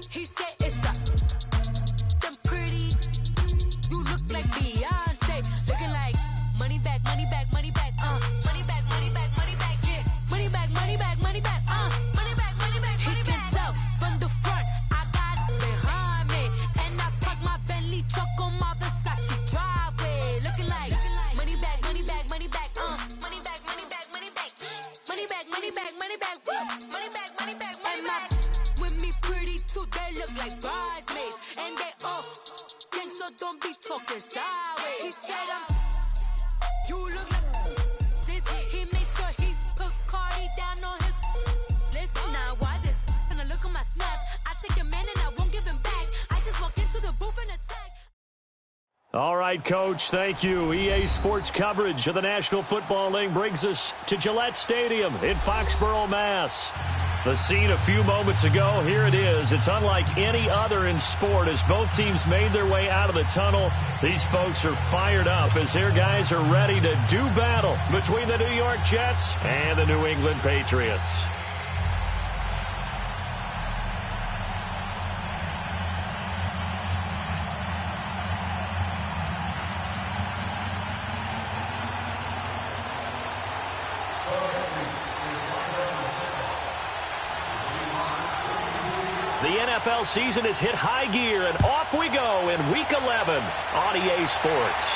He said it's a them pretty. You look like Beyonce, looking like money back, money back, money back, money back, money back, money back, yeah, money back, money back, money back, money back, money back. He can tell from the front, I got it behind me, and I park my Bentley truck on my Versace driveway, looking like money back, money back, money back, money back, money back, money back, money back, money back, money back, money back, money back, money back. With me pretty too, they look like bridesmaids, and they all gang, so don't be talking sideways. He said you look like this. He makes sure he put Cardi down on his list. Now why this? Gonna look at my snap. I take your man and I won't give him back. I just walk into the booth and attack. All right, Coach, thank you. EA Sports coverage of the National Football League brings us to Gillette Stadium in Foxborough, Mass. The scene a few moments ago, here it is. It's unlike any other in sport as both teams made their way out of the tunnel. These folks are fired up as their guys are ready to do battle between the New York Jets and the New England Patriots. The NFL season has hit high gear, and off we go in Week 11 on EA Sports.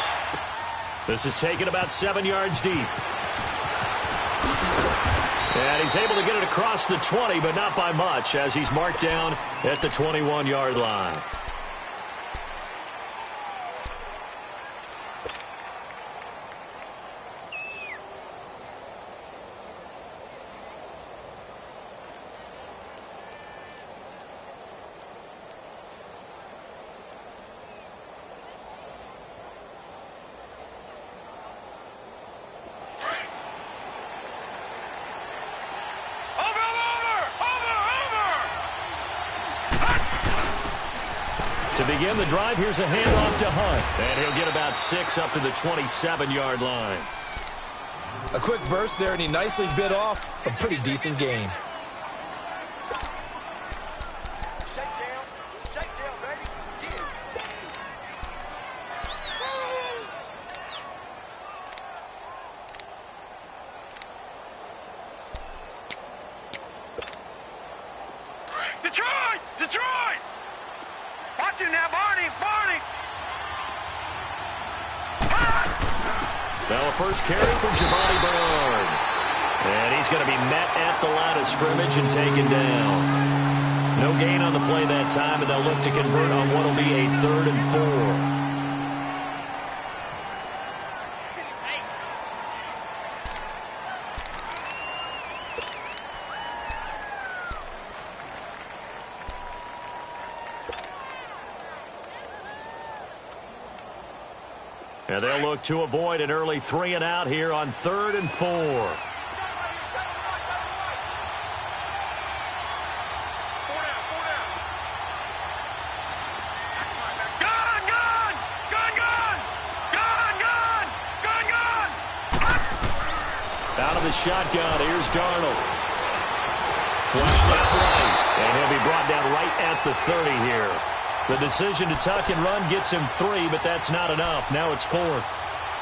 This is taken about 7 yards deep. And he's able to get it across the 20, but not by much, as he's marked down at the 21-yard line. To begin the drive, here's a handoff to Hunt. And he'll get about 6 up to the 27-yard line. A quick burst there, and he nicely bit off a pretty decent gain. Detroit! Watch it now, Barney! Now a first carry from Giovanni Bernard. And he's going to be met at the line of scrimmage and taken down. No gain on the play that time, and they'll look to convert on what will be a 3rd and 4. And they'll look to avoid an early 3 and out here on 3rd and 4. Out of the shotgun, here's Darnold. Flush left right, and he'll be brought down right at the 30 here. The decision to tuck and run gets him 3, but that's not enough. Now it's 4th.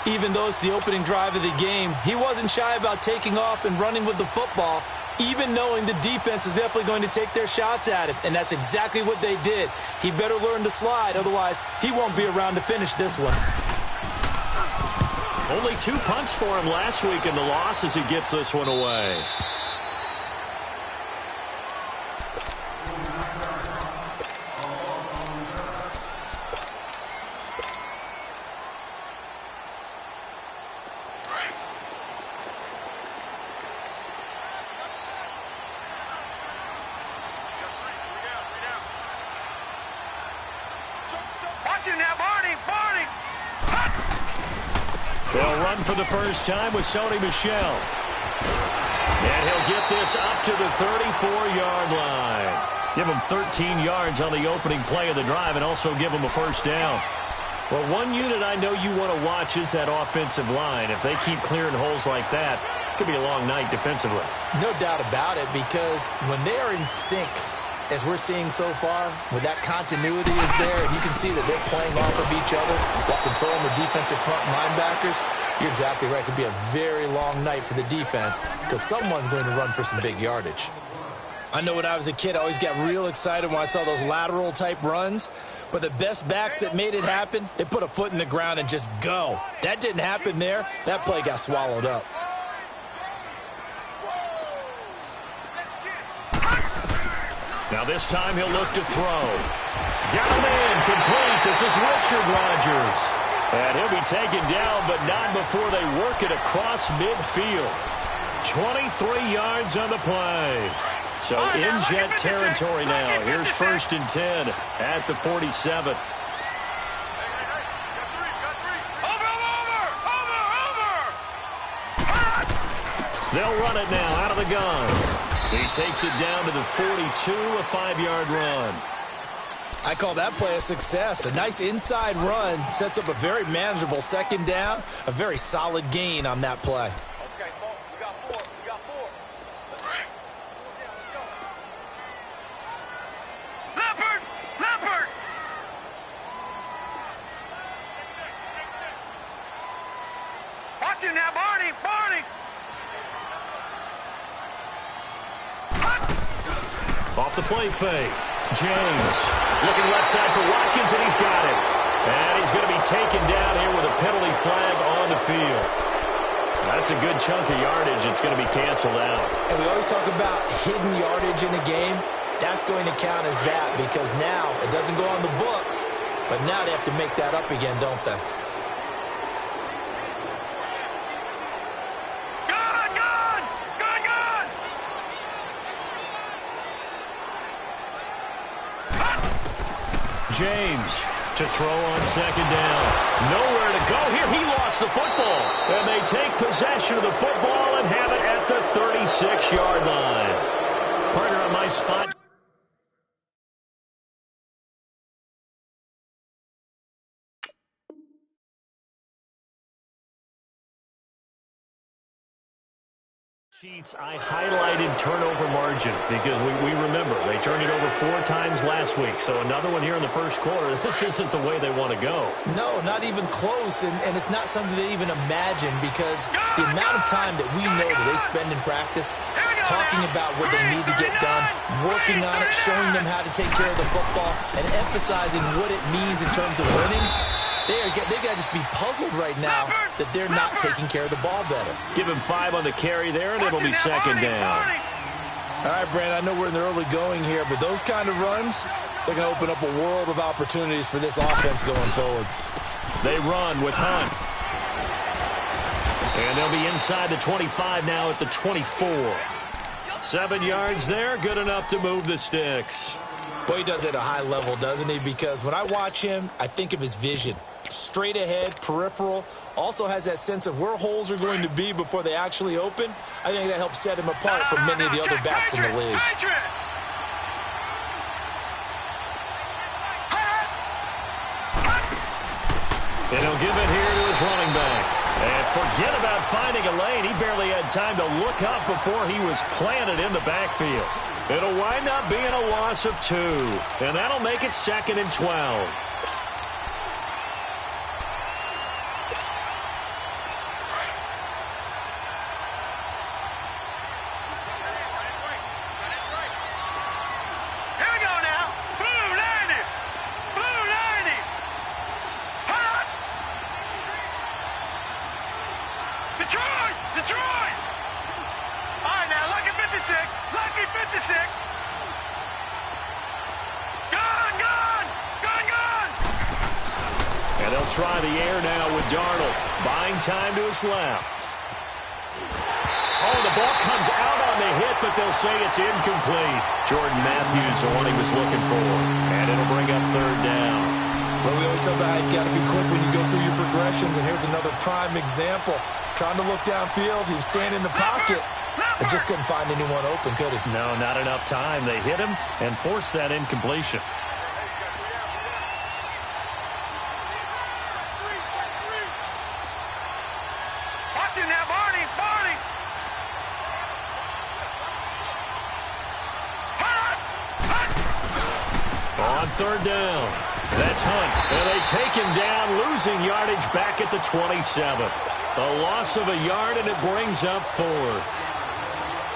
Even though it's the opening drive of the game, he wasn't shy about taking off and running with the football, even knowing the defense is definitely going to take their shots at him, and that's exactly what they did. He better learn to slide, otherwise he won't be around to finish this one. Only 2 punts for him last week in the loss as he gets this one away. They'll run for the first time with Sony Michel. And he'll get this up to the 34-yard line. Give him 13 yards on the opening play of the drive and also give him a first down. Well, one unit I know you want to watch is that offensive line. If they keep clearing holes like that, it could be a long night defensively. No doubt about it, because when they are in sync, as we're seeing so far, where that continuity is there, and you can see that they're playing off of each other while controlling the defensive front linebackers, you're exactly right. It could be a very long night for the defense because someone's going to run for some big yardage. I know when I was a kid, I always got real excited when I saw those lateral-type runs. But the best backs that made it happen, they put a foot in the ground and just go. That didn't happen there. That play got swallowed up. Now this time he'll look to throw. Got him in, complete. This is Richard Rodgers. And he'll be taken down, but not before they work it across midfield. 23 yards on the play. So in jet territory now. Here's 1st and 10 at the 47. They'll run it now out of the gun. He takes it down to the 42, a 5-yard run. I call that play a success. A nice inside run sets up a very manageable 2nd down. A very solid gain on that play. Now, Barney! Off the play fake. James looking left side for Watkins, and he's got it. And he's going to be taken down here with a penalty flag on the field. That's a good chunk of yardage. It's going to be canceled out. And we always talk about hidden yardage in a game. That's going to count as that because now it doesn't go on the books, but now they have to make that up again, don't they? James to throw on 2nd down. Nowhere to go here. He lost the football. And they take possession of the football and have it at the 36-yard line. Partner on my spot. Sheets, I highlighted turnover margin because we remember they turned it over 4 times last week. So another one here in the first quarter. This isn't the way they want to go. No, not even close. And it's not something they even imagine because the amount of time that we know that they spend in practice talking about what they need to get done, working on it, showing them how to take care of the football, and emphasizing what it means in terms of winning. They got to just be puzzled right now that they're not taking care of the ball better. Give him 5 on the carry there, and it'll be 2nd down. All right, Brand, I know we're in the early going here, but those kind of runs, they're going to open up a world of opportunities for this offense going forward. They run with Hunt. And they'll be inside the 25 now at the 24. 7 yards there, good enough to move the sticks. Boy, he does it at a high level, doesn't he? Because when I watch him, I think of his vision. Straight ahead, peripheral, also has that sense of where holes are going to be before they actually open. I think that helps set him apart from many of the other backs in the league. And he'll give it here to his running back. And forget about finding a lane. He barely had time to look up before he was planted in the backfield. It'll wind up being a loss of 2. And that'll make it 2nd and 12. And they'll try the air now with Darnold. Buying time to his left. Oh, the ball comes out on the hit, but they'll say it's incomplete. Jordan Matthews, the one he was looking for. And it'll bring up 3rd down. Well, we always talk about how you've got to be quick when you go through your progressions, and here's another prime example. Trying to look downfield, he was standing in the pocket, but just couldn't find anyone open, could he? No, not enough time. They hit him and forced that incompletion. Watch it now, Barney! On third down, that's Hunt. And they take him down, losing yardage back at the 27. A loss of a yard, and it brings up fourth.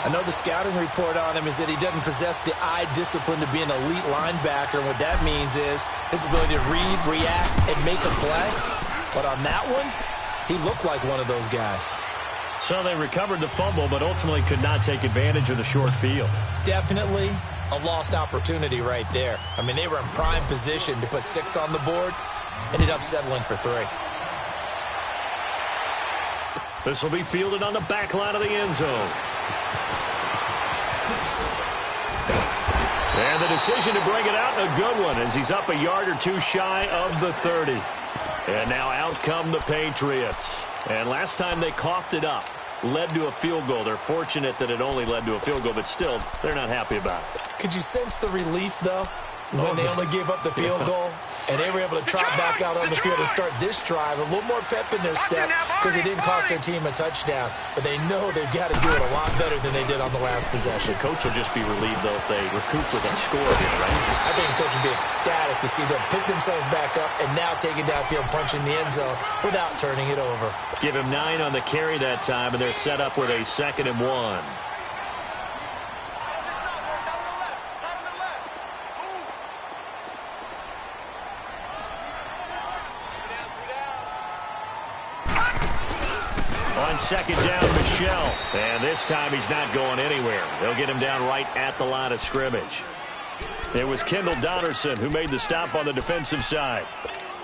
I know the scouting report on him is that he doesn't possess the eye discipline to be an elite linebacker. And what that means is his ability to read, react, and make a play. But on that one, he looked like one of those guys. So they recovered the fumble, but ultimately could not take advantage of the short field. Definitely a lost opportunity right there. I mean, they were in prime position to put 6 on the board. Ended up settling for 3. This will be fielded on the back line of the end zone. And the decision to bring it out, a good one, as he's up a yard or two shy of the 30. And now out come the Patriots. And last time they coughed it up, led to a field goal. They're fortunate that it only led to a field goal, but still, they're not happy about it. Could you sense the relief, though, when they only gave up the field goal? And they were able to trot back out on the field and start this drive. A little more pep in their step because it didn't cost their team a touchdown. But they know they've got to do it a lot better than they did on the last possession. The coach will just be relieved, though, if they recoup with a score here, right? I think the coach would be ecstatic to see them pick themselves back up and now take it downfield, punching the end zone without turning it over. Give him 9 on the carry that time, and they're set up with a 2nd and 1. On 2nd down, Michelle. And this time he's not going anywhere. They'll get him down right at the line of scrimmage. It was Kendall Donnerson who made the stop on the defensive side.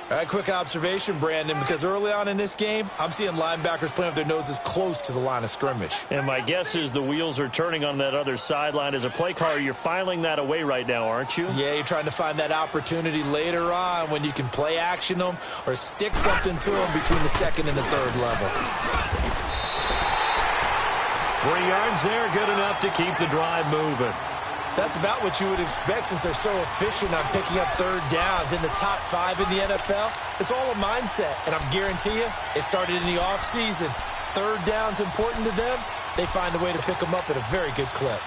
All right, quick observation, Brandon, because early on in this game, I'm seeing linebackers playing with their noses close to the line of scrimmage. And my guess is the wheels are turning on that other sideline. As a play caller, you're filing that away right now, aren't you? Yeah, you're trying to find that opportunity later on when you can play action them or stick something to them between the 2nd and the 3rd level. 3 yards there, good enough to keep the drive moving. That's about what you would expect since they're so efficient on picking up 3rd downs in the top 5 in the NFL. It's all a mindset, and I guarantee you it started in the offseason. 3rd down's important to them. They find a way to pick them up at a very good clip.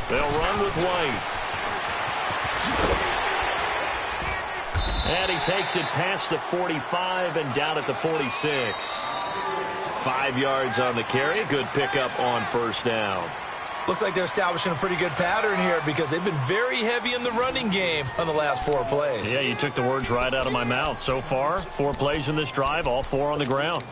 They'll run with White. And he takes it past the 45 and down at the 46. 5 yards on the carry. Good pickup on 1st down. Looks like they're establishing a pretty good pattern here because they've been very heavy in the running game on the last 4 plays. Yeah, you took the words right out of my mouth. So far, 4 plays in this drive, all 4 on the ground.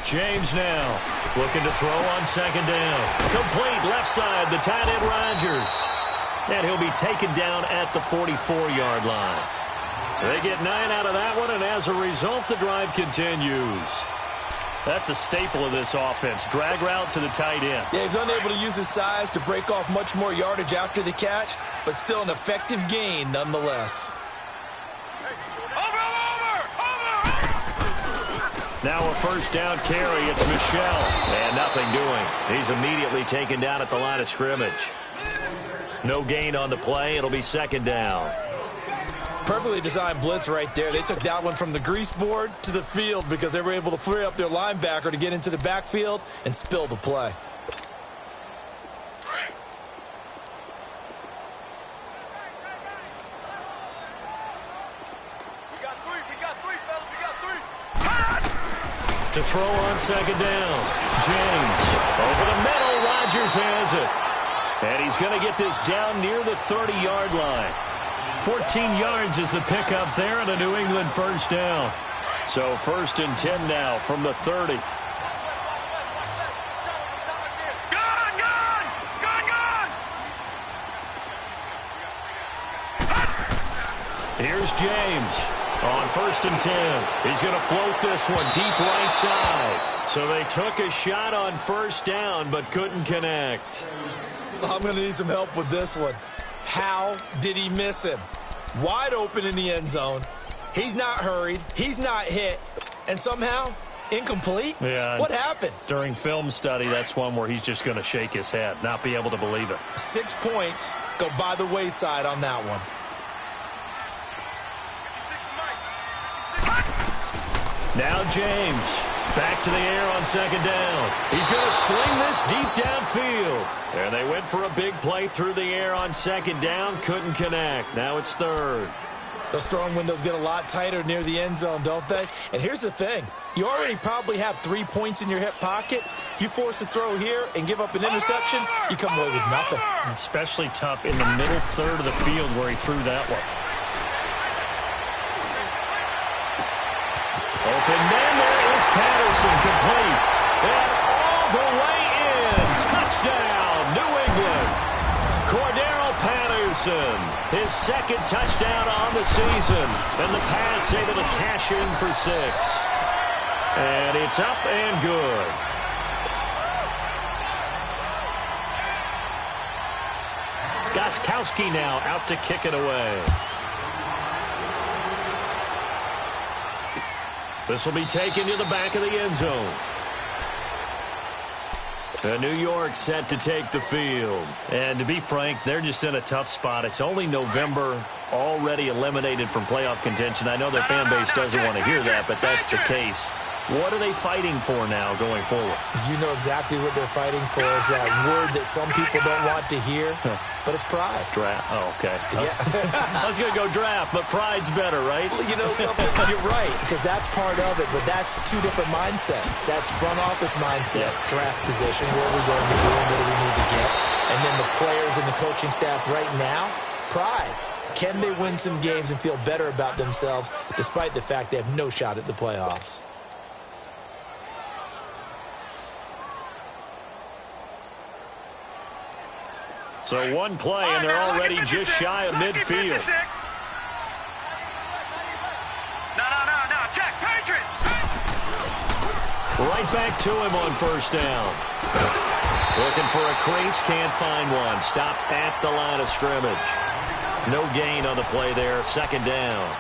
James now looking to throw on 2nd down. Complete left side, the tight end Rodgers. And he'll be taken down at the 44-yard line. They get 9 out of that one, and as a result, the drive continues. That's a staple of this offense. Drag route to the tight end. Yeah, he's unable to use his size to break off much more yardage after the catch, but still an effective gain nonetheless. Now a 1st down carry. It's Michelle. And nothing doing. He's immediately taken down at the line of scrimmage. No gain on the play. It'll be 2nd down. Perfectly designed blitz right there. They took that one from the grease board to the field because they were able to free up their linebacker to get into the backfield and spill the play. To throw on 2nd down. James over the middle. Rodgers has it. And he's going to get this down near the 30-yard line. 14 yards is the pickup there and a New England 1st down. So 1st and 10 now from the 30. Here's James. On 1st and 10, he's going to float this one deep right side. So they took a shot on 1st down, but couldn't connect. I'm going to need some help with this one. How did he miss him? Wide open in the end zone. He's not hurried. He's not hit. And somehow, incomplete? Yeah. What happened? During film study, that's one where he's just going to shake his head, not be able to believe it. 6 points go by the wayside on that one. Now James, back to the air on 2nd down. He's going to sling this deep downfield. And they went for a big play through the air on 2nd down, couldn't connect. Now it's 3rd. Those throwing windows get a lot tighter near the end zone, don't they? And here's the thing. You already probably have 3 points in your hip pocket. You force a throw here and give up an interception, you come away with nothing. Especially tough in the middle third of the field where he threw that one. Open man, there is Patterson, complete. And all the way in. Touchdown, New England. Cordero Patterson, his 2nd touchdown on the season. And the Pats able to cash in for 6. And it's up and good. Gostkowski now out to kick it away. This will be taken to the back of the end zone. New York set to take the field. And to be frank, they're just in a tough spot. It's only November, already eliminated from playoff contention. I know their fan base doesn't want to hear that, but that's the case. What are they fighting for now going forward? You know exactly what they're fighting for is that word that some people don't want to hear, but it's pride. Draft. Oh, okay. Yeah. I was going to go draft, but pride's better, right? You know something? You're right, because that's part of it, but that's 2 different mindsets. That's front office mindset, draft position, what are we going to do and what do we need to get? And then the players and the coaching staff right now, pride. Can they win some games and feel better about themselves despite the fact they have no shot at the playoffs? So one play, and they're already just shy of midfield. No, check, Patriot! Right back to him on 1st down. Looking for a crease, can't find one. Stopped at the line of scrimmage. No gain on the play there, 2nd down.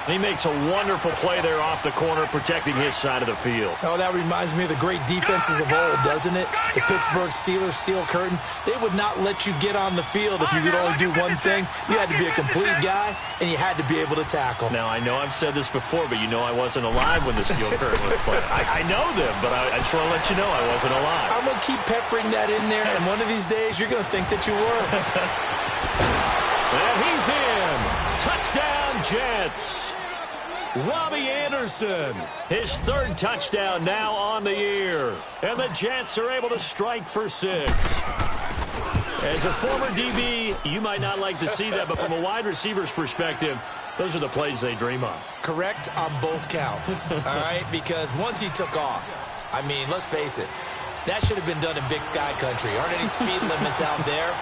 He makes a wonderful play there off the corner, protecting his side of the field. Oh, that reminds me of the great defenses of old, doesn't it? The Pittsburgh Steelers steel curtain. They would not let you get on the field if you could only do one thing. You had to be a complete guy, and you had to be able to tackle. Now, I know I've said this before, but you know I wasn't alive when the steel curtain was played. I know them, but I just want to let you know I wasn't alive. I'm going to keep peppering that in there, and one of these days you're going to think that you were. And he's in. Touchdown, Jets. Robbie Anderson, his 3rd touchdown now on the year. And the Jets are able to strike for 6. As a former DB, you might not like to see that, but from a wide receiver's perspective, those are the plays they dream of. Correct on both counts, all right? Because once he took off, I mean, let's face it, that should have been done in Big Sky Country. Aren't any speed limits out there?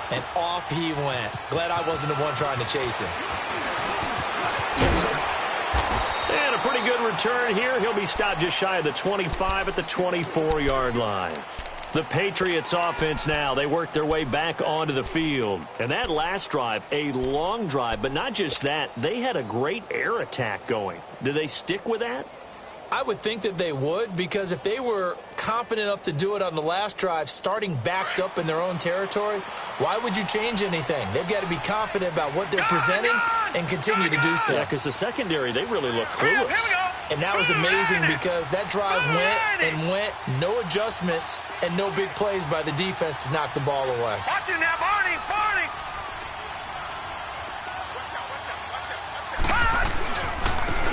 And off he went. Glad I wasn't the one trying to chase him. And a pretty good return here. He'll be stopped just shy of the 25 at the 24-yard line. The Patriots offense now, they work their way back onto the field. And that last drive, a long drive, but not just that, they had a great air attack going. Do they stick with that? I would think that they would, because if they were competent enough to do it on the last drive, starting backed up in their own territory, why would you change anything? They've got to be confident about what they're presenting and continue to do so. Yeah, because the secondary, they really look clueless. And that was amazing because that drive went, no adjustments, and no big plays by the defense to knock the ball away. Watch it now, Barney!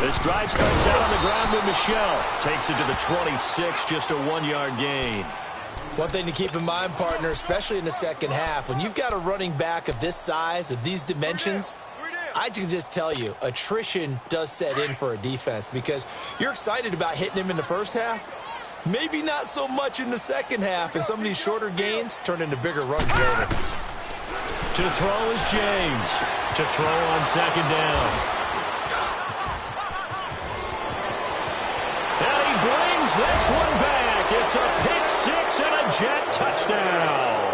This drive starts out on the ground with Michelle. Takes it to the 26, just a 1-yard gain. One thing to keep in mind, partner, especially in the second half, when you've got a running back of this size, of these dimensions, I can just tell you, attrition does set in for a defense because you're excited about hitting him in the first half. Maybe not so much in the second half, and some of these shorter gains turn into bigger runs later. To throw is James. To throw on 2nd down. this one back. It's a pick six and a Jet touchdown.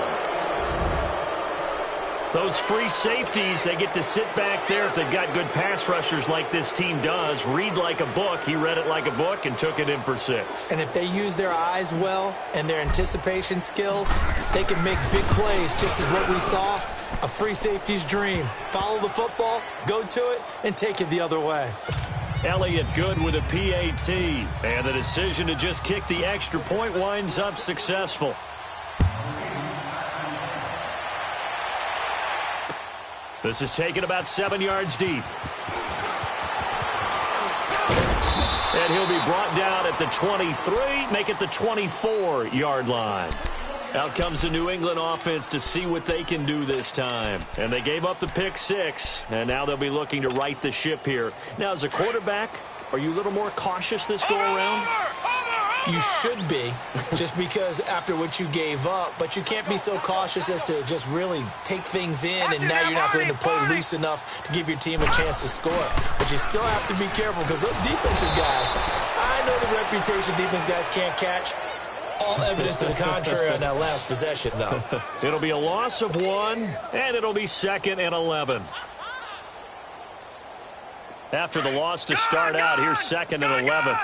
Those free safeties, they get to sit back there if they've got good pass rushers like this team does. Read like a book. He read it like a book and took it in for 6. And if they use their eyes well and their anticipation skills, they can make big plays, just as what we saw. A free safety's dream. Follow the football, go to it, and take it the other way. Elliott good with a PAT. And the decision to just kick the extra point winds up successful. This is taken about 7 yards deep. And he'll be brought down at the 23, make it the 24-yard line. Out comes the New England offense to see what they can do this time. And they gave up the pick 6, and now they'll be looking to right the ship here. Now, as a quarterback, are you a little more cautious this go-around? You should be, just because after what you gave up, but you can't be so cautious as to just really take things in, and now you're not going to play loose enough to give your team a chance to score. But you still have to be careful, because those defensive guys, I know the reputation defense guys can't catch. All evidence to the contrary on that last possession, though. It'll be a loss of 1, and it'll be 2nd and 11. After the loss to start out, here's 2nd and 11.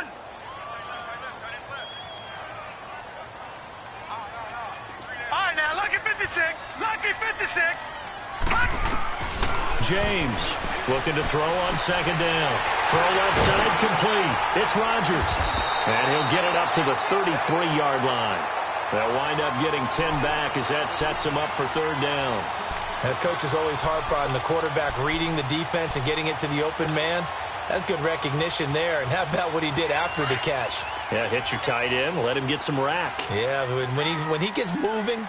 Lucky 56. James looking to throw on 2nd down. Throw left side complete. It's Rodgers. And he'll get it up to the 33-yard line. They'll wind up getting 10 back as that sets him up for 3rd down. And the coach is always hard on the quarterback reading the defense and getting it to the open man. That's good recognition there. And how about what he did after the catch? Yeah, hit your tight end. Let him get some rack. Yeah, but when he gets moving,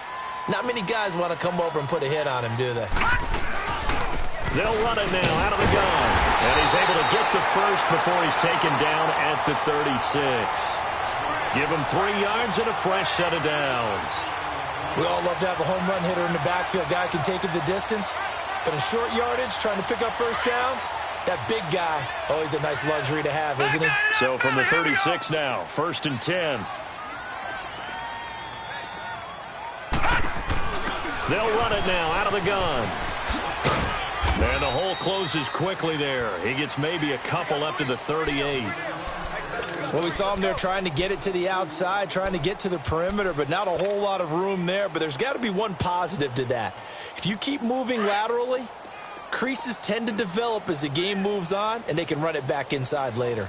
not many guys want to come over and put a hit on him, do they? They'll run it now out of the gun. And he's able to get the first before he's taken down at the 36. Give him 3 yards and a fresh set of downs. We all love to have a home run hitter in the backfield. Guy can take it the distance. But in short yardage, trying to pick up first downs, that big guy, always a nice luxury to have, isn't he? So from the 36 now, 1st and 10. They'll run it now out of the gun. And the hole closes quickly there. He gets maybe a couple up to the 38. Well, we saw him there trying to get it to the outside, trying to get to the perimeter, but not a whole lot of room there. But there's got to be one positive to that. If you keep moving laterally, creases tend to develop as the game moves on, and they can run it back inside later.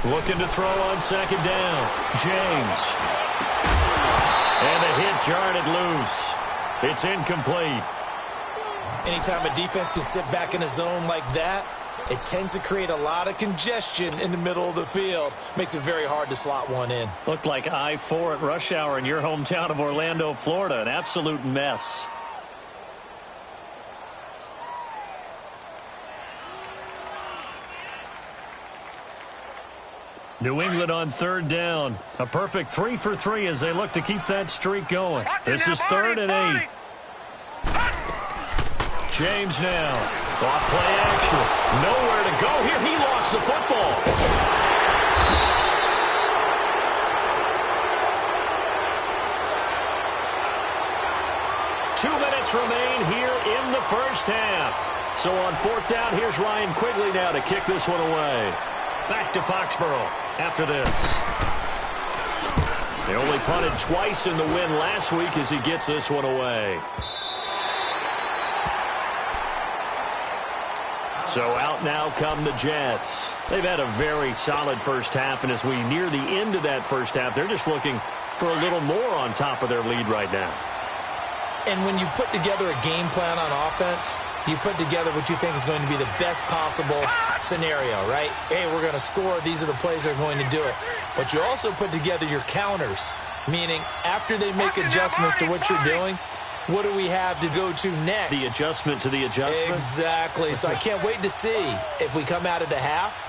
Looking to throw on 2nd down. James. And the hit jarred it loose. It's incomplete. Anytime a defense can sit back in a zone like that, it tends to create a lot of congestion in the middle of the field. Makes it very hard to slot one in. Looked like I-4 at rush hour in your hometown of Orlando, Florida. An absolute mess. New England on 3rd down. A perfect 3 for 3 as they look to keep that streak going. This is 3rd and 8. James now. Off play action. Nowhere to go here. He lost the football. Two minutes remain here in the first half. So on 4th down, here's Ryan Quigley now to kick this one away. Back to Foxborough after this. They only punted twice in the win last week as he gets this one away. So out now come the Jets. They've had a very solid first half, and as we near the end of that first half, they're just looking for a little more on top of their lead right now. And when you put together a game plan on offense, you put together what you think is going to be the best possible scenario, right? Hey, we're going to score. These are the plays that are going to do it. But you also put together your counters, meaning after they make adjustments to what you're doing, what do we have to go to next? The adjustment to the adjustment? Exactly. So I can't wait to see if we come out of the half,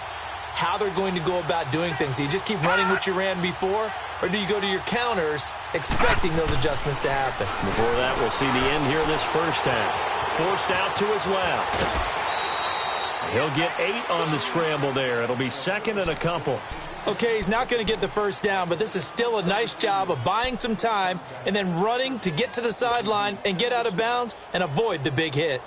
how they're going to go about doing things. Do you just keep running what you ran before, or do you go to your counters expecting those adjustments to happen? Before that, we'll see the end here of this first half. Forced out to his left. He'll get 8 on the scramble there. It'll be second and a couple. Okay, he's not going to get the first down, but this is still a nice job of buying some time and then running to get to the sideline and get out of bounds and avoid the big hit.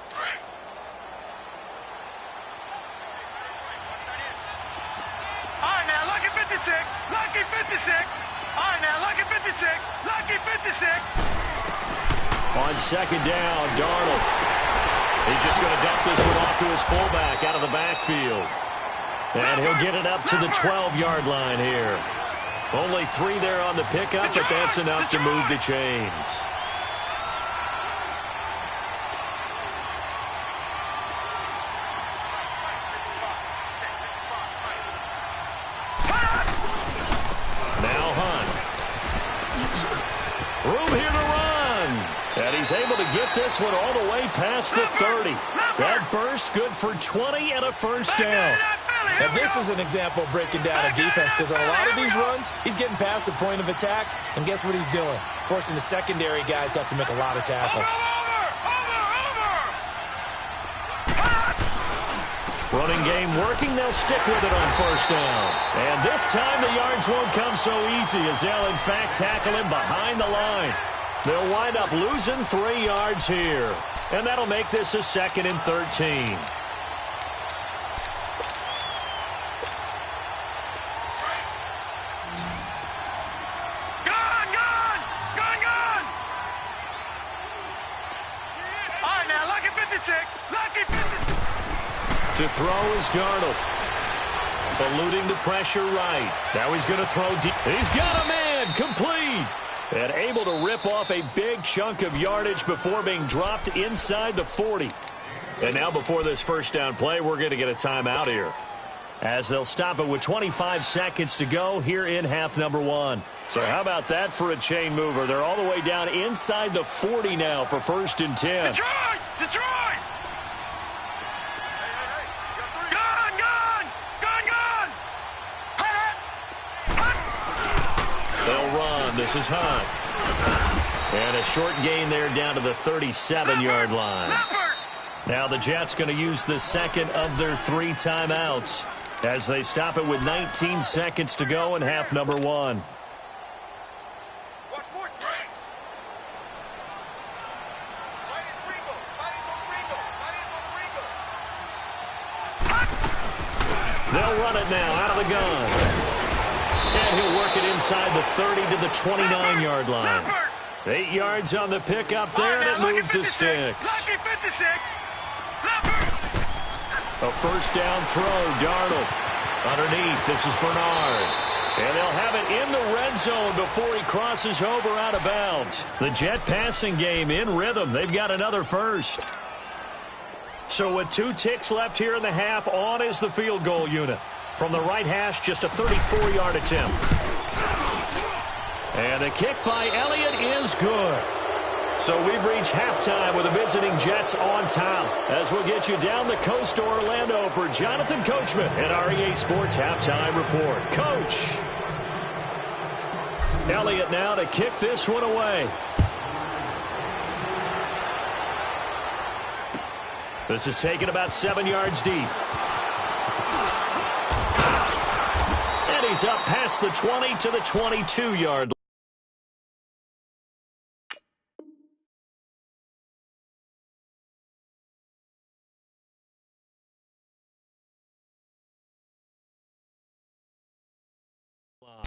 All right, now, lucky 56. Lucky 56. All right, now, lucky 56. Lucky 56. On second down, Darnold. He's just going to dump this one off to his fullback out of the backfield. And he'll get it up to the 12-yard line here. Only 3 there on the pickup, but that's enough to move the chains. Now Hunt. Room here to run. And he's able to get this one all the way past the 30. That burst good for 20 and a first down. Now, this is an example of breaking down a defense because on a lot of these runs, he's getting past the point of attack, and guess what he's doing? Forcing the secondary guys to have to make a lot of tackles. Running game working. They'll stick with it on first down. And this time the yards won't come so easy as they'll, in fact, tackle him behind the line. They'll wind up losing 3 yards here. And that'll make this a second and 13. To throw is Darnold. Eluding the pressure right. Now he's going to throw deep. He's got a man. Complete. And able to rip off a big chunk of yardage before being dropped inside the 40. And now before this first down play, we're going to get a timeout here, as they'll stop it with 25 seconds to go here in half number 1. So how about that for a chain mover? They're all the way down inside the 40 now for first and 10. Detroit! Detroit! They'll run. This is Hunt. And a short gain there down to the 37-yard line. Now the Jets going to use the second of their 3 timeouts as they stop it with 19 seconds to go in half number 1. They'll run it now out of the gun. And he'll work it inside the 30 to the 29-yard line. 8 yards on the pickup there, and it moves the sticks. A first down throw, Darnold. Underneath, this is Bernard. And they'll have it in the red zone before he crosses over out of bounds. The Jet passing game in rhythm. They've got another first. So with 2 ticks left here in the half, on is the field goal unit. From the right hash, just a 34-yard attempt. And the kick by Elliott is good. So we've reached halftime with the visiting Jets on top, as we'll get you down the coast to Orlando for Jonathan Coachman and our EA Sports Halftime Report. Coach. Elliott now to kick this one away. This is taken about 7 yards deep. And he's up past the 20 to the 22-yard line.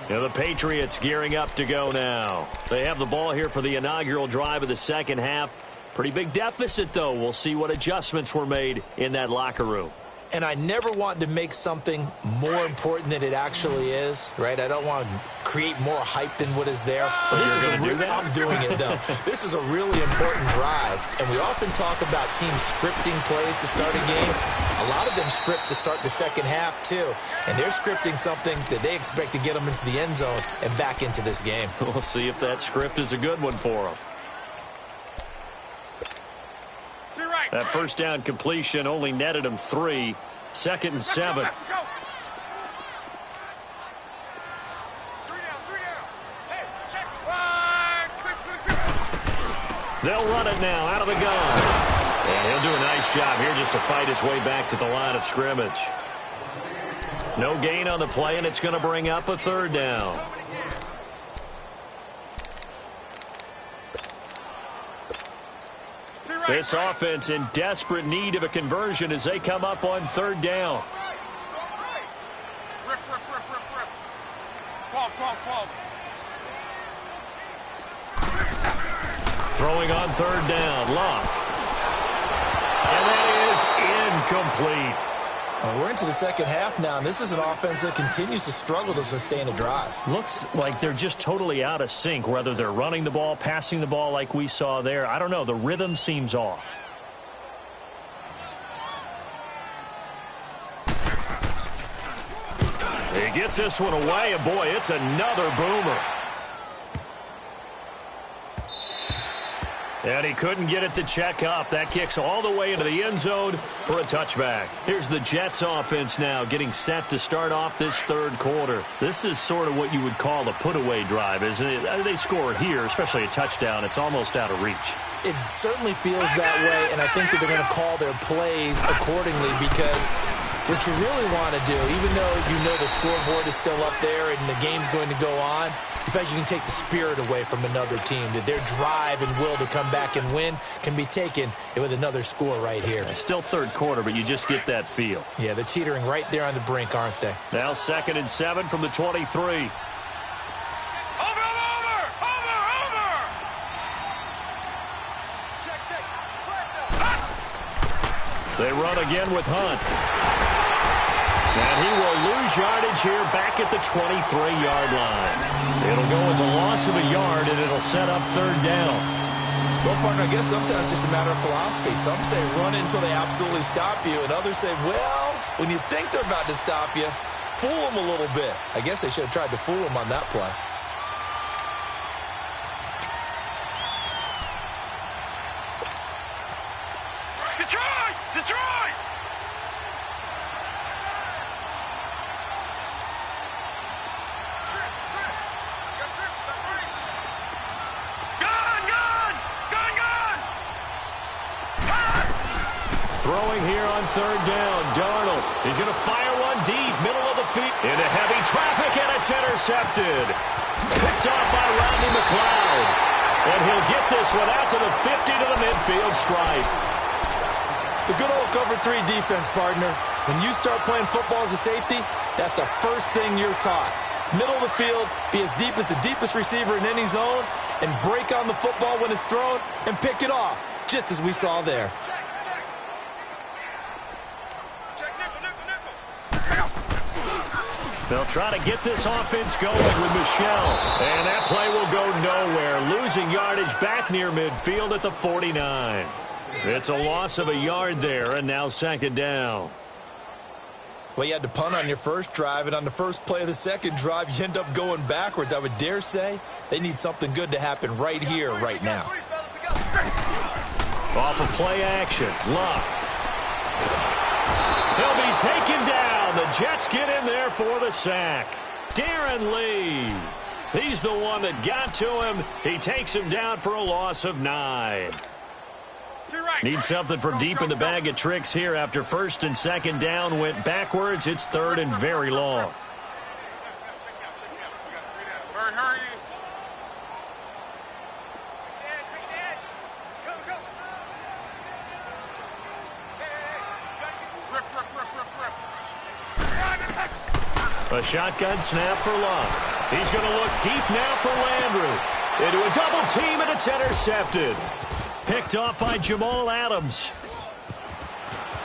Now the Patriots gearing up to go now. They have the ball here for the inaugural drive of the second half. Pretty big deficit, though. We'll see what adjustments were made in that locker room. And I never want to make something more important than it actually is, right? I don't want to create more hype than what is there. But this is I'm doing it, though. This is a really important drive. And we often talk about teams scripting plays to start a game. A lot of them script to start the second half, too. And they're scripting something that they expect to get them into the end zone and back into this game. We'll see if that script is a good one for them. That first down completion only netted him 3. Second and 7. They'll run it now out of the gun. And he'll He'll do a nice job here just to fight his way back to the line of scrimmage. No gain on the play, and it's going to bring up a third down. This offense in desperate need of a conversion as they come up on third down. 12. Throwing on third down, Luck. And that is incomplete. We're into the second half now, and this is an offense that continues to struggle to sustain a drive. Looks like they're just totally out of sync, whether they're running the ball, passing the ball like we saw there. I don't know. The rhythm seems off. He gets this one away, and boy, it's another boomer. And he couldn't get it to check up. That kicks all the way into the end zone for a touchback. Here's the Jets offense now getting set to start off this third quarter. This is sort of what you would call a put-away drive, isn't it? They score here, especially a touchdown. It's almost out of reach. It certainly feels that way, and I think that they're going to call their plays accordingly because what you really want to do, even though you know the scoreboard is still up there and the game's going to go on, in fact, you can take the spirit away from another team, that their drive and will to come back and win can be taken with another score right here. Still third quarter, but you just get that feel. Yeah, they're teetering right there on the brink, aren't they? Now 2nd and 7 from the 23. Over! Check. They run again with Hunt. And he will lose yardage here back at the 23-yard line. It'll go as a loss of a yard, and it'll set up third down. Well, partner, I guess sometimes it's just a matter of philosophy. Some say run it until they absolutely stop you, and others say, well, when you think they're about to stop you, fool them a little bit. I guess they should have tried to fool them on that play. Detroit! Throwing here on third down, Darnold. He's going to fire one deep, middle of the field. Into heavy traffic, and it's intercepted. Picked off by Rodney McLeod. And he'll get this one out to the 50 to the midfield stripe. The good old cover 3 defense, partner. When you start playing football as a safety, that's the first thing you're taught. Middle of the field, be as deep as the deepest receiver in any zone, and break on the football when it's thrown and pick it off, just as we saw there. They'll try to get this offense going with Michel. And that play will go nowhere. Losing yardage back near midfield at the 49. It's a loss of a yard there, and now 2nd down. Well, you had to punt on your first drive, and on the first play of the second drive, you end up going backwards. I would dare say they need something good to happen right here, right now. Off of play action, Luck. He'll be taken down. The Jets get in there for the sack. Darren Lee. He's the one that got to him. He takes him down for a loss of 9. Need something from deep in the bag of tricks here after 1st and 2nd down went backwards. It's 3rd and very long. Hurry. A shotgun snap for Luck. He's going to look deep now for Landry. Into a double team, and it's intercepted. Picked off by Jamal Adams.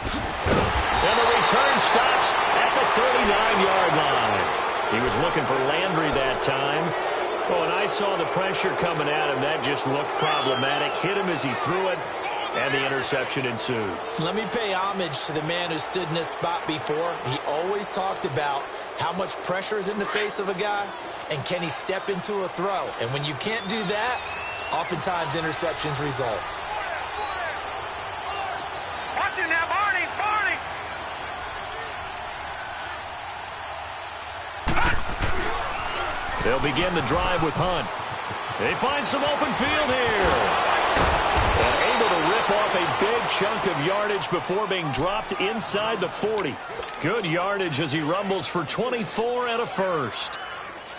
And the return stops at the 39-yard line. He was looking for Landry that time. Oh, and I saw the pressure coming at him. That just looked problematic. Hit him as he threw it, and the interception ensued. Let me pay homage to the man who stood in this spot before. He always talked about how much pressure is in the face of a guy, and can he step into a throw? And when you can't do that, oftentimes interceptions result. Watch it now, Barney! They'll begin the drive with Hunt. They find some open field here. And able to rip off a big chunk of yardage before being dropped inside the 40. Good yardage as he rumbles for 24 and a first.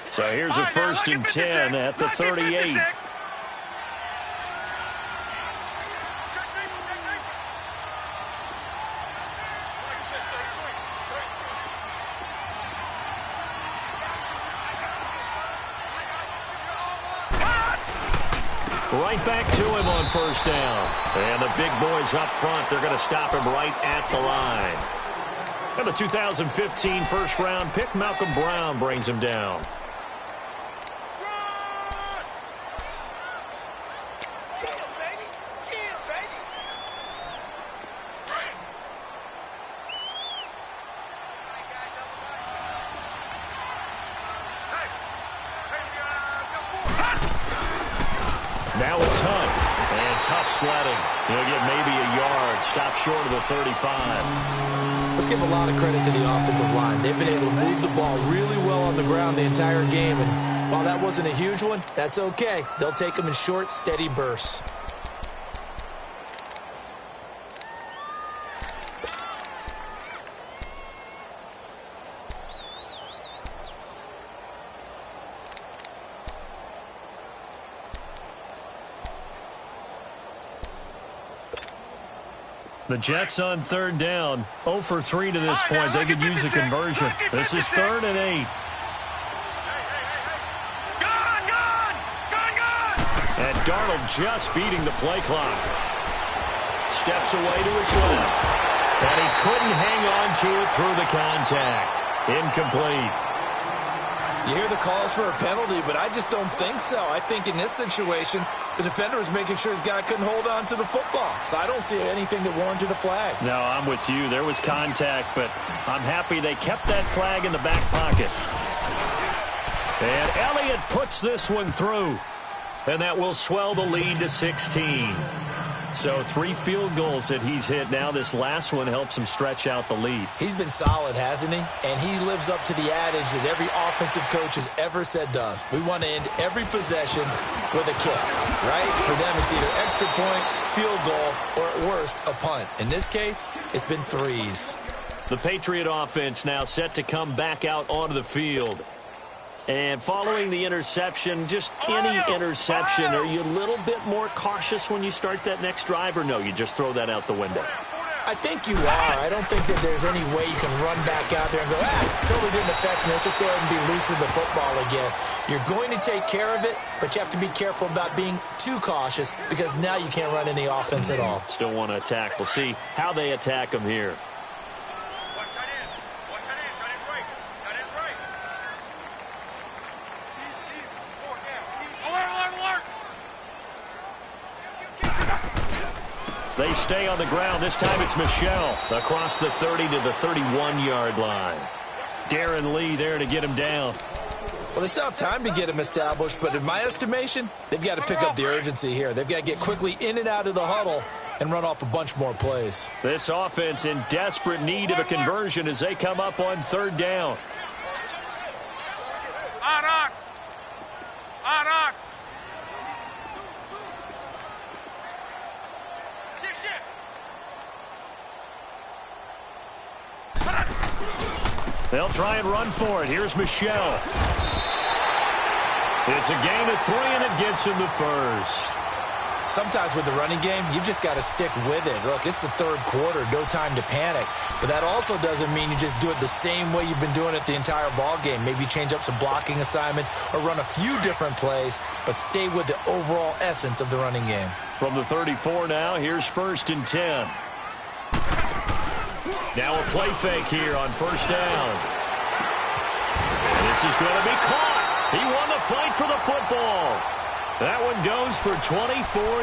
So here's a first and 10 at the 38. Right back to him on first down. And the big boys up front, they're going to stop him right at the line. And the 2015 first-round pick, Malcolm Brown, brings him down. Now it's Hunt. And tough sledding. He'll get maybe a yard. Stop short of the 35. Let's give a lot of credit to the offensive line. They've been able to move the ball really well on the ground the entire game. And while that wasn't a huge one, that's okay. They'll take them in short, steady bursts. The Jets on third down. 0 for 3 to this point. They could use a conversion. This is 3rd and 8. And Darnold just beating the play clock. Steps away to his left. And he couldn't hang on to it through the contact. Incomplete. You hear the calls for a penalty, but I just don't think so. I think in this situation, the defender was making sure his guy couldn't hold on to the football. So I don't see anything that warranted a flag. No, I'm with you. There was contact, but I'm happy they kept that flag in the back pocket. And Elliott puts this one through. And that will swell the lead to 16. So 3 field goals that he's hit. Now this last one helps him stretch out the lead. He's been solid, hasn't he? And he lives up to the adage that every offensive coach has ever said to us. We want to end every possession with a kick, right? For them, it's either extra point, field goal, or at worst, a punt. In this case, it's been 3s. The Patriot offense now set to come back out onto the field. And following the interception, just any interception, are you a little bit more cautious when you start that next drive, or no, you just throw that out the window? I think you are. I don't think that there's any way you can run back out there and go, totally didn't affect me. Let's just go ahead and be loose with the football again. You're going to take care of it, but you have to be careful about being too cautious because now you can't run any offense at all. Still want to attack. We'll see how they attack them here. They stay on the ground. This time it's Michel across the 30 to the 31-yard line. Darren Lee there to get him down. Well, they still have time to get him established, but in my estimation, they've got to pick up the urgency here. They've got to get quickly in and out of the huddle and run off a bunch more plays. This offense in desperate need of a conversion as they come up on 3rd down. On. They'll try and run for it. Here's Michel. It's a gain of 3, and it gets him the first. Sometimes with the running game, you've just got to stick with it. Look, it's the 3rd quarter, no time to panic. But that also doesn't mean you just do it the same way you've been doing it the entire ball game. Maybe change up some blocking assignments or run a few different plays, but stay with the overall essence of the running game. From the 34 now, here's 1st and 10. Now a play fake here on 1st down. And this is going to be caught. He won the fight for the football. That one goes for 24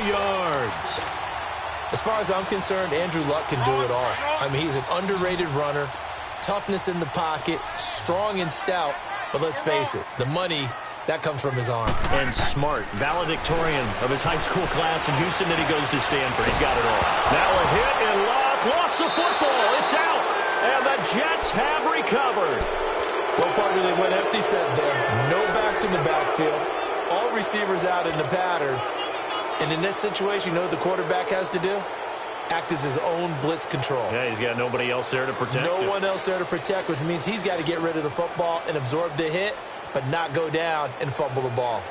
yards. As far as I'm concerned, Andrew Luck can do it all. I mean, he's an underrated runner, toughness in the pocket, strong and stout. But let's face it, the money, that comes from his arm. And smart, valedictorian of his high school class in Houston. Then he goes to Stanford. He's got it all. Now a hit, and Luck lost the football. It's out. And the Jets have recovered. Well, part really went empty set there. No backs in the backfield. All receivers out in the pattern. And in this situation, you know what the quarterback has to do? Act as his own blitz control. Yeah, he's got nobody else there to protect him. No one else there to protect, which means he's got to get rid of the football and absorb the hit, but not go down and fumble the ball.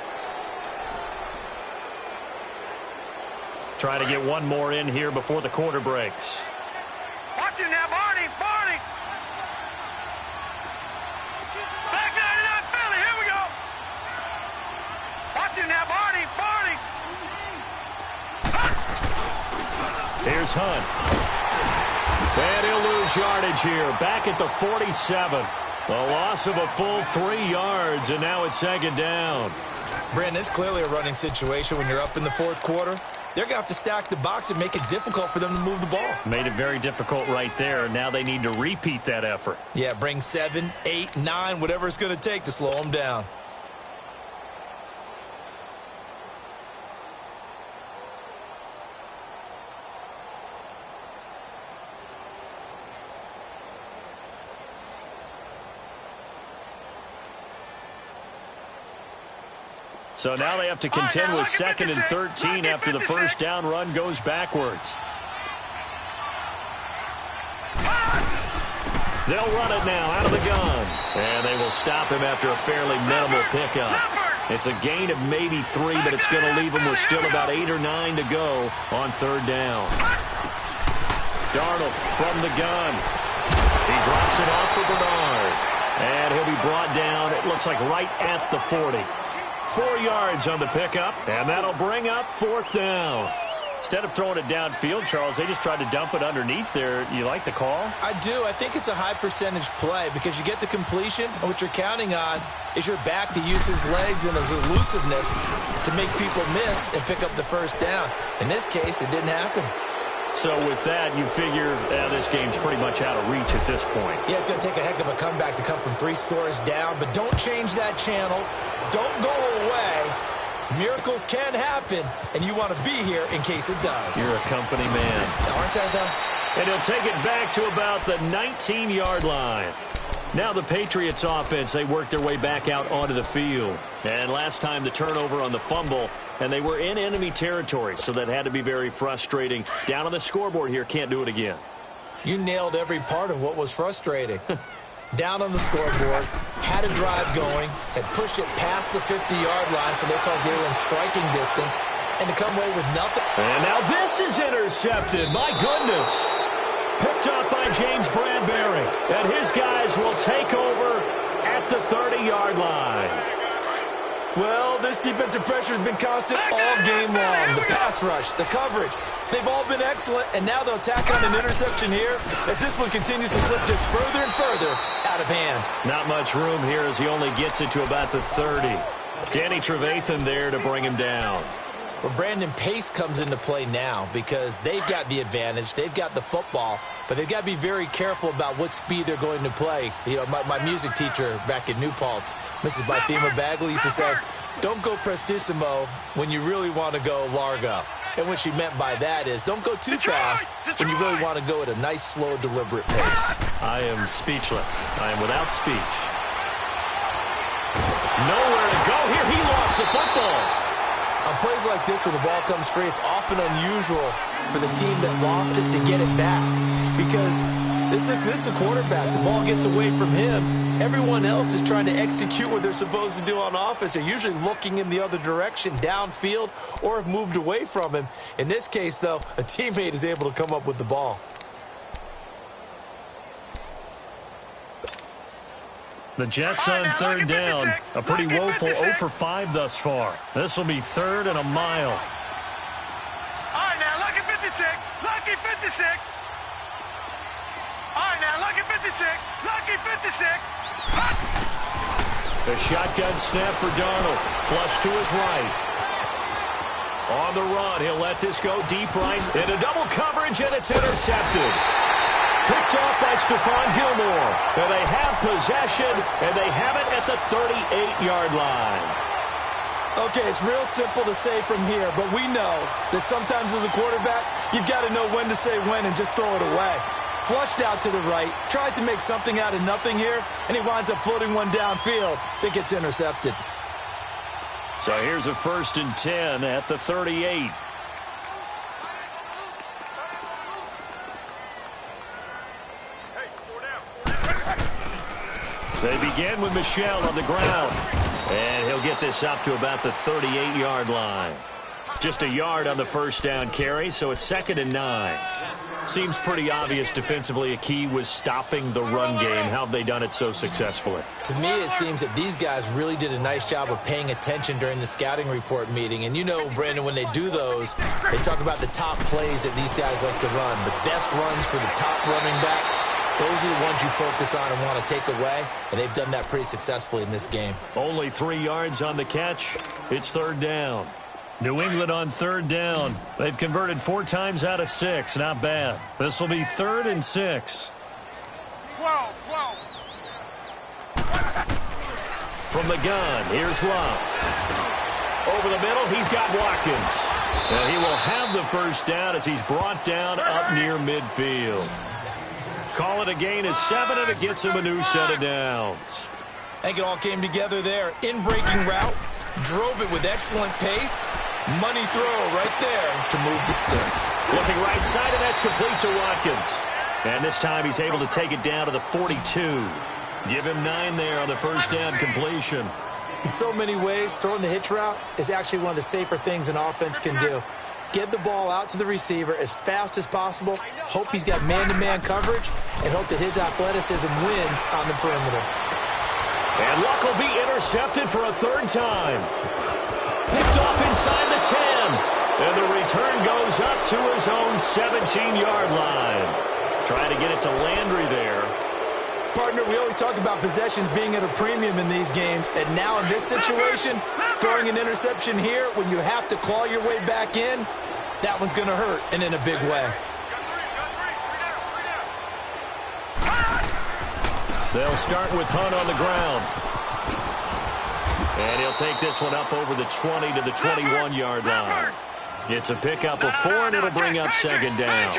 Try to get one more in here before the quarter breaks. Watch it now, Barney. Barney. Back 99 Philly. Here we go. Watch it now, Barney. Barney. Here's Hunt. And he'll lose yardage here. Back at the 47. A loss of a full 3 yards, and now it's second down. Brandon, it's clearly a running situation when you're up in the fourth quarter. They're going to have to stack the box and make it difficult for them to move the ball. Made it very difficult right there. Now they need to repeat that effort. Yeah, bring 7, 8, 9, whatever it's going to take to slow them down. So now they have to contend with 2nd and 13 after the first down run goes backwards. They'll run it now out of the gun. And they will stop him after a fairly minimal pickup. It's a gain of maybe 3, but it's going to leave him with still about 8 or 9 to go on 3rd down. Darnold from the gun. He drops it off for Bernard. And he'll be brought down, it looks like right at the 40. 4 yards on the pickup, and that'll bring up 4th down. Instead of throwing it downfield, Charles, they just tried to dump it underneath there. You like the call? I do. I think it's a high percentage play because you get the completion, and what you're counting on is your back to use his legs and his elusiveness to make people miss and pick up the first down. In this case, it didn't happen. So with that, you figure this game's pretty much out of reach at this point. Yeah, it's going to take a heck of a comeback to come from 3 scores down, but don't change that channel. Don't go away. Miracles can happen, and you want to be here in case it does. You're a company man. Aren't I, though? And he'll take it back to about the 19-yard line. Now the Patriots offense, they work their way back out onto the field. And last time the turnover on the fumble, and they were in enemy territory, so that had to be very frustrating. Down on the scoreboard here, can't do it again. You nailed every part of what was frustrating. Down on the scoreboard, had a drive going, had pushed it past the 50-yard line, so they felt they were in striking distance, and to come away with nothing. And now this is intercepted. My goodness. Picked up by James Bradbury. And his guys will take over at the 30-yard line. Well, this defensive pressure has been constant all game long. The pass rush, the coverage, they've all been excellent, and now they'll tack on an interception here as this one continues to slip just further and further out of hand. Not much room here as he only gets it to about the 30. Danny Trevathan there to bring him down. Well, Brandon, pace comes into play now because they've got the advantage. They've got the football, but they've got to be very careful about what speed they're going to play. You know, my music teacher back in New Paltz, Mrs. Bythema Bagley, used to say, don't go prestissimo when you really want to go largo. And what she meant by that is don't go too fast when you really want to go at a nice, slow, deliberate pace. I am speechless. I am without speech. Nowhere to go here. He lost the football. On plays like this where the ball comes free, it's often unusual for the team that lost it to get it back because this is a quarterback. The ball gets away from him. Everyone else is trying to execute what they're supposed to do on offense. They're usually looking in the other direction, downfield, or have moved away from him. In this case, though, a teammate is able to come up with the ball. The Jets on 3rd down. A pretty woeful 0 for 5 thus far. This will be 3rd and a mile. All right, now, lucky 56. Lucky 56. All right, now, lucky 56. Lucky 56. The shotgun snap for Darnold. Flush to his right. On the run, he'll let this go deep right. Into double coverage, and it's intercepted. Picked off by Stephon Gilmore. And they have possession, and they have it at the 38-yard line. Okay, it's real simple to say from here, but we know that sometimes as a quarterback, you've got to know when to say when and just throw it away. Flushed out to the right, tries to make something out of nothing here, and he winds up floating one downfield that gets intercepted. So here's a 1st and 10 at the 38. They begin with Michel on the ground. And he'll get this up to about the 38-yard line. Just a yard on the first down carry, so it's 2nd and 9. Seems pretty obvious defensively a key was stopping the run game. How have they done it so successfully? To me, it seems that these guys really did a nice job of paying attention during the scouting report meeting. And you know, Brandon, when they do those, they talk about the top plays that these guys like to run. The best runs for the top running back, those are the ones you focus on and want to take away. And they've done that pretty successfully in this game. Only 3 yards on the catch. It's 3rd down. New England on 3rd down. They've converted 4 times out of 6. Not bad. This will be 3rd and 6. 12. From the gun, here's Love. Over the middle, he's got Watkins. And he will have the first down as he's brought down up near midfield. Call it a gain of 7, and it gets him a new set of downs. I think it all came together there. In-breaking route, drove it with excellent pace. Money throw right there to move the sticks. Looking right side, and that's complete to Watkins. And this time he's able to take it down to the 42. Give him 9 there on the first down completion. In so many ways, throwing the hitch route is actually one of the safer things an offense can do. Get the ball out to the receiver as fast as possible, hope he's got man-to-man coverage, and hope that his athleticism wins on the perimeter. And Luck will be intercepted for a 3rd time. Picked off inside the 10. And the return goes up to his own 17-yard line. Trying to get it to Landry there. Partner, we always talk about possessions being at a premium in these games. And now in this situation, throwing an interception here when you have to claw your way back in, that one's going to hurt, and in a big way. They'll start with Hunt on the ground. And he'll take this one up over the 20 to the 21-yard line. It's a pickup of 4, and it'll bring up 2nd down.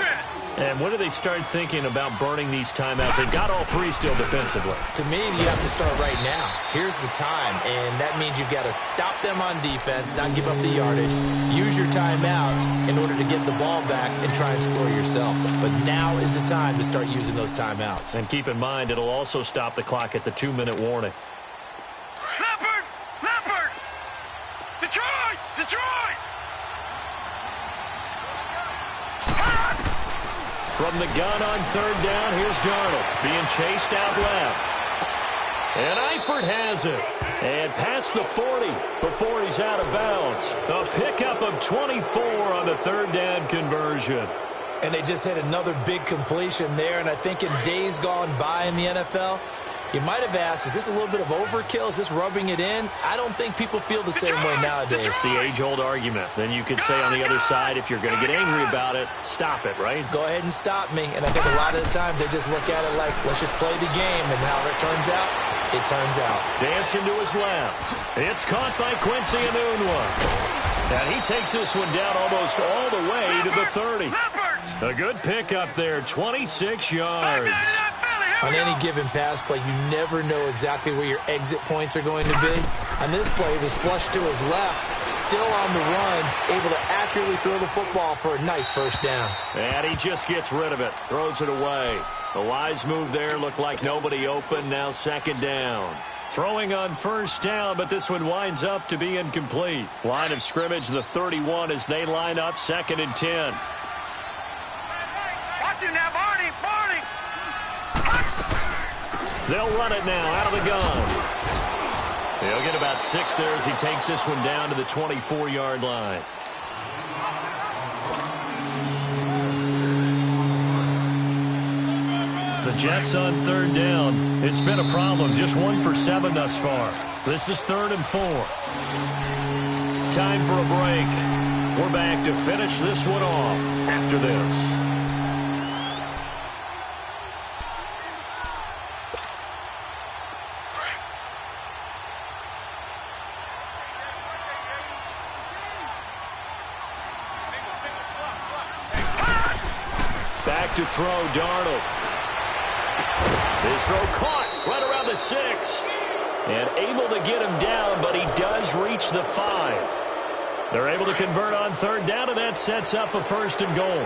And when do they start thinking about burning these timeouts? They've got all 3 still defensively. To me, you have to start right now. Here's the time, and that means you've got to stop them on defense, not give up the yardage, use your timeouts in order to get the ball back and try and score yourself. But now is the time to start using those timeouts. And keep in mind, it'll also stop the clock at the 2-minute warning. Leopard! Detroit! From the gun on 3rd down, here's Darnold being chased out left. And Eifert has it. And past the 40 before he's out of bounds. A pickup of 24 on the 3rd down conversion. And they just hit another big completion there. And I think in days gone by in the NFL, you might have asked, is this a little bit of overkill? Is this rubbing it in? I don't think people feel the same way nowadays. It's the age-old argument. Then you could say on the other side, if you're going to get angry about it, stop it, right? Go ahead and stop me. And I think a lot of the times they just look at it like, let's just play the game. And however it turns out, it turns out. Dancing to his left. It's caught by Quincy Enunwa. And he takes this one down almost all the way to the 30. A good pickup there, 26 yards. On any given pass play, you never know exactly where your exit points are going to be. On this play, it was flushed to his left, still on the run, able to accurately throw the football for a nice first down. And he just gets rid of it, throws it away. A wise move there, looked like nobody open, now 2nd down. Throwing on 1st down, but this one winds up to be incomplete. Line of scrimmage, the 31 as they line up 2nd and 10. Watch it now, Barney! They'll run it now out of the gun. He'll get about 6 there as he takes this one down to the 24-yard line. The Jets on 3rd down. It's been a problem. Just 1 for 7 thus far. This is 3rd and 4. Time for a break. We're back to finish this one off after this. Back to throw, Darnold. His throw caught right around the 6. And able to get him down, but he does reach the 5. They're able to convert on third down, and that sets up a 1st and goal.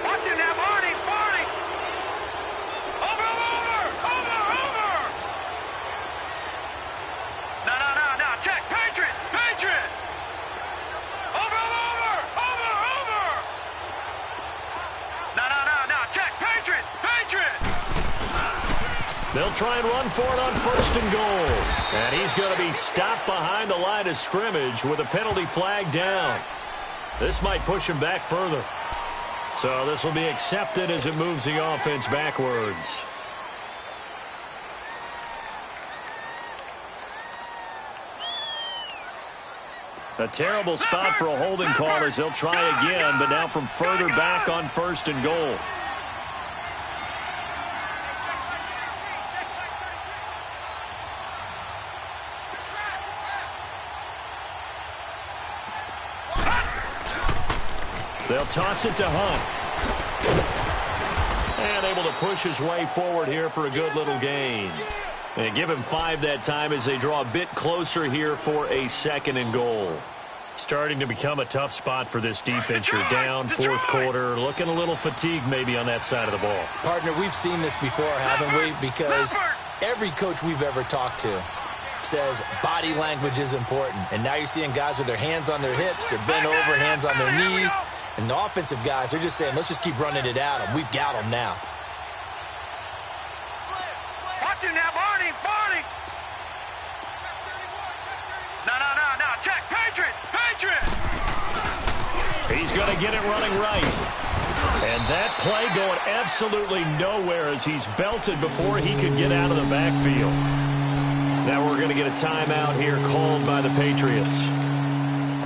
Watch it now, Barney. Over. No. Check. Patriot. Over. No. Check. Patriot. They'll try and run for it on 1st and goal. And he's going to be stopped behind the line of scrimmage with a penalty flag down. This might push him back further. So this will be accepted as it moves the offense backwards. A terrible spot for a holding call as they'll try again, but now from further back on 1st and goal. They'll toss it to Hunt. And able to push his way forward here for a good little gain. They give him 5 that time as they draw a bit closer here for a 2nd and goal. Starting to become a tough spot for this defense. You're down 4th quarter, looking a little fatigued maybe on that side of the ball. Partner, we've seen this before, haven't we? Because every coach we've ever talked to says body language is important. And now you're seeing guys with their hands on their hips, they're bent over, hands on their knees. And the offensive guys are just saying, let's just keep running it at them. We've got them now. Watch it now, Barney. No. Check. Patriot. He's going to get it running right. And that play going absolutely nowhere as he's belted before he could get out of the backfield. Now we're going to get a timeout here called by the Patriots,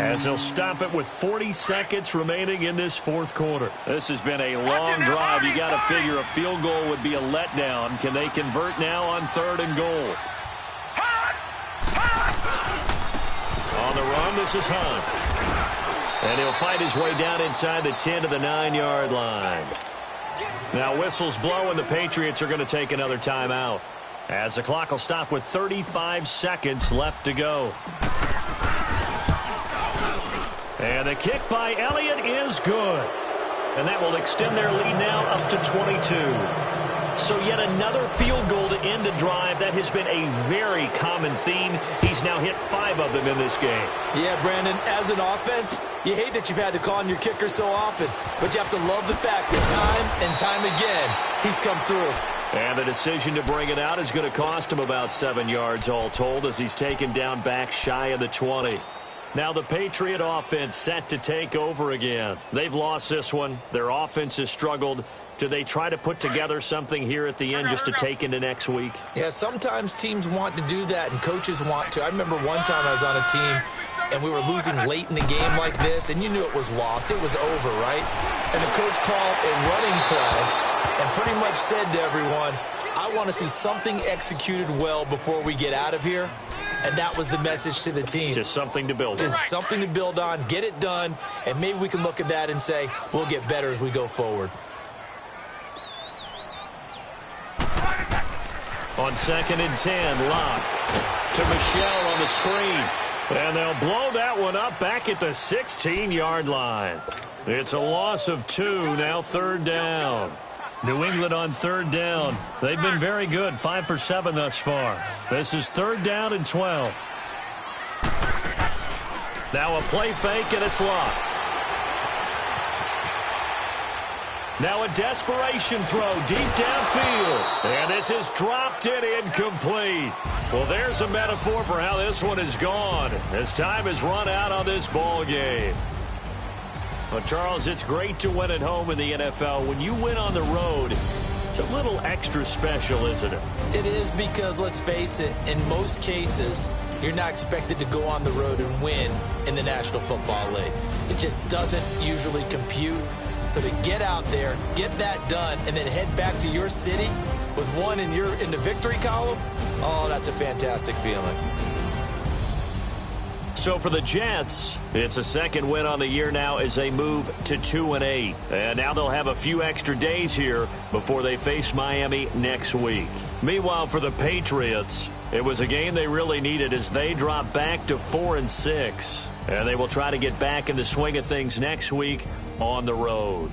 as they'll stop it with 40 seconds remaining in this 4th quarter. This has been a long drive. You got to figure a field goal would be a letdown. Can they convert now on 3rd and goal? On the run, this is Hunt. And he'll fight his way down inside the 10 to the 9-yard line. Now whistles blow, and the Patriots are going to take another timeout, as the clock will stop with 35 seconds left to go. And the kick by Elliott is good. And that will extend their lead now up to 22. So yet another field goal to end a drive. That has been a very common theme. He's now hit 5 of them in this game. Yeah, Brandon, as an offense, you hate that you've had to call on your kicker so often. But you have to love the fact that time and time again, he's come through. And the decision to bring it out is going to cost him about 7 yards all told, as he's taken down back shy of the 20. Now the Patriot offense set to take over again. They've lost this one. Their offense has struggled. Do they try to put together something here at the end just to take into next week? Yeah, sometimes teams want to do that and coaches want to. I remember one time I was on a team and we were losing late in the game like this, and you knew it was lost. It was over, right? And the coach called a running play and pretty much said to everyone, I want to see something executed well before we get out of here. And that was the message to the team. Just something to build on. Just something to build on, get it done, and maybe we can look at that and say, we'll get better as we go forward. On 2nd and 10, Locke to Michelle on the screen. And they'll blow that one up back at the 16-yard line. It's a loss of 2, now 3rd down. New England on 3rd down. They've been very good, 5 for 7 thus far. This is 3rd down and 12. Now a play fake, and it's Locke. Now a desperation throw deep downfield. And this is dropped in incomplete. Well, there's a metaphor for how this one is gone, as time has run out on this ball game. Well, Charles, it's great to win at home in the NFL. When you win on the road, it's a little extra special, isn't it? It is, because, let's face it, in most cases, you're not expected to go on the road and win in the National Football League. It just doesn't usually compute. So to get out there, get that done, and then head back to your city with one in the victory column, oh, that's a fantastic feeling. So for the Jets, it's a second win on the year now as they move to 2-8. And now they'll have a few extra days here before they face Miami next week. Meanwhile, for the Patriots, it was a game they really needed as they drop back to 4-6. And they will try to get back in the swing of things next week on the road.